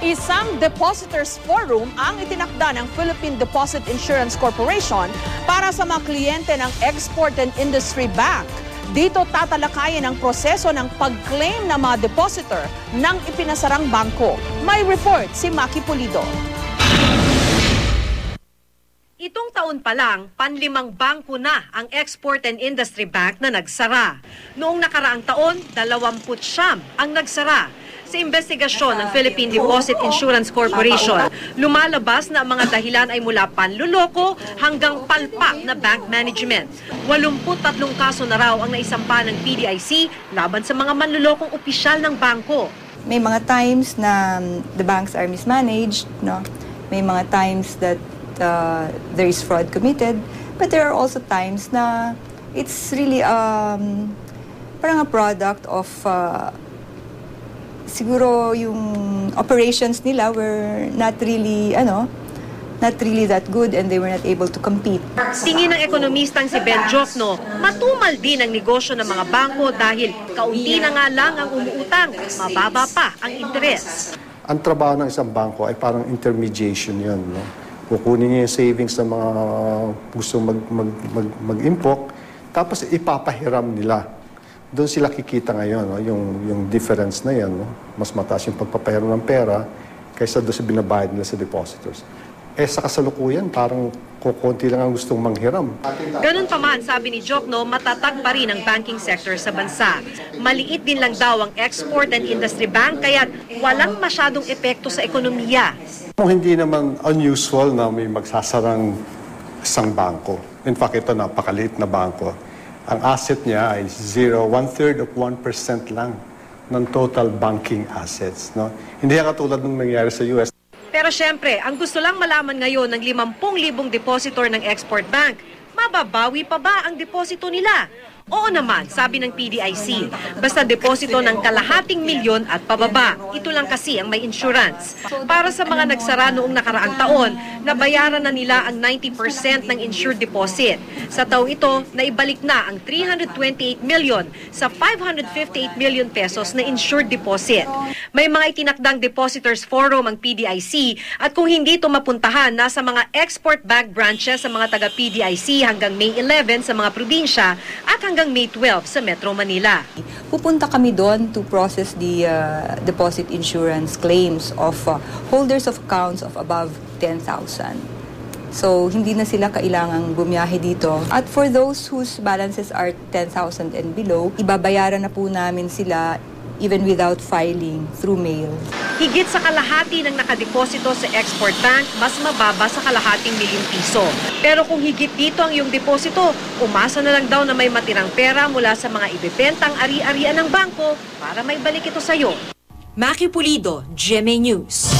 Isang Depositors Forum ang itinakda ng Philippine Deposit Insurance Corporation para sa mga kliyente ng Export and Industry Bank. Dito tatalakayin ang proseso ng pag-claim ng mga depositor ng ipinasarang bangko. May report si Maki Pulido. Itong taon pa lang, panlimang bangko na ang Export and Industry Bank na nagsara. Noong nakaraang taon, 29 ang nagsara. Sa investigasyon ng Philippine Deposit Insurance Corporation, lumalabas na ang mga dahilan ay mula panluloko hanggang palpak na bank management. 83 kaso na raw ang naisampa ng PDIC laban sa mga manlulokong opisyal ng bangko. May mga times na the banks are mismanaged, no? May mga times that there is fraud committed, but there are also times na it's really parang a product of siguro yung operations nila were not really that good and they were not able to compete. Tingin ng ekonomistang si Ben Jokno, matumal din ang negosyo ng mga bangko dahil kaunti na nga lang ang umuutang, mababa pa ang interes. Ang trabaho ng isang bangko ay parang intermediation yun, no? Kukunin niya yung savings ng mga gustong mag-impok, tapos ipapahiram nila. Doon sila kikita ngayon, no? yung difference na yan. No? Mas mataas yung pagpapahiram ng pera kaysa doon sa binabayad nila sa depositors. Sa kasalukuyan, parang kukunti lang ang gustong manghiram. Ganun pa man, sabi ni Jokno, matatag pa rin ang banking sector sa bansa. Maliit din lang daw ang Export and Industry Bank, kaya walang masyadong epekto sa ekonomiya. Hindi naman unusual na may magsasarang isang bangko. In fact, ito napakaliit na bangko. Ang asset niya ay 1/3 of 1% lang ng total banking assets. No? Hindi yan katulad ng nangyari sa US. Pero syempre, ang gusto lang malaman ngayon ng 50,000 depositor ng Export Bank, mababawi pa ba ang deposito nila? Oo naman, sabi ng PDIC. Basta deposito ng kalahating milyon at pababa. Ito lang kasi ang may insurance. Para sa mga nagsara noong nakaraang taon, nabayaran na nila ang 90% ng insured deposit. Sa taong ito, naibalik na ang 328 million sa 558 million pesos na insured deposit. May mga itinakdang Depositors Forum ang PDIC at kung hindi ito mapuntahan, nasa mga Export Bank branches sa mga taga-PDIC hanggang May 11 sa mga probinsya at hanggang May 12 sa Metro Manila. Pupunta kami doon to process the deposit insurance claims of holders of accounts of above 10,000. So, hindi na sila kailangang bumiyahe dito. At for those whose balances are 10,000 and below, ibabayaran na po namin sila even without filing through mail. Higit sa kalahati ng nakadeposito sa Export Bank, mas mababa sa kalahating milyong piso. Pero kung higit dito ang iyong deposito, umasa na lang daw na may matirang pera mula sa mga ibebentang ari-arian ng bangko para may balik ito sa iyo. Maki Pulido, GMA News.